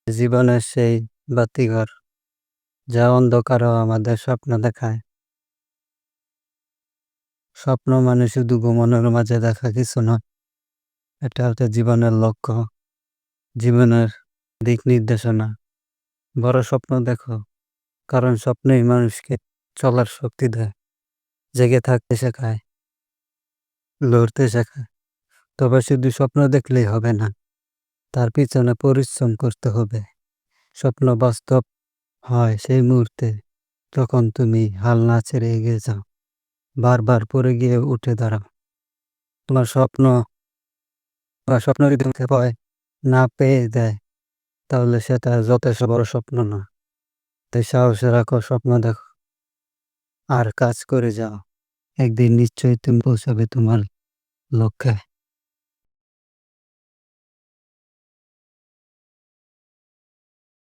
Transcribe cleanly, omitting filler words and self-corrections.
জীবনের সেই বাতিঘর যা অন্ধকারেও আমাদের স্বপ্ন দেখায়। স্বপ্ন মানে শুধু ঘুমানোর মাঝে দেখা কিছু নয়, এটা হচ্ছে জীবনের লক্ষ্য, জীবনের দিক নির্দেশনা। বড় স্বপ্ন দেখো, কারণ স্বপ্নই মানুষকে চলার শক্তি দেয়, জেগে থাকতে শেখায়, লড়তে শেখায়। তবে শুধু স্বপ্ন দেখলেই হবে না, তার পিছনে পরিশ্রম করতে হবে। স্বপ্ন বাস্তব হয় সেই মুহূর্তে যখন তুমি হাল না ছেড়ে এগিয়ে যাও, বারবার পড়ে গিয়ে উঠে দাঁড়াও। তোমার স্বপ্ন বা স্বপ্ন যদি তোমাকে ভয় না পেয়ে দেয়, তাহলে সেটা যথেষ্ট বড় স্বপ্ন না। তাই সাহসে রাখো, স্বপ্ন দেখো আর কাজ করে যাও। একদিন নিশ্চয়ই তুমি পৌঁছাবে তোমার লক্ষ্যে।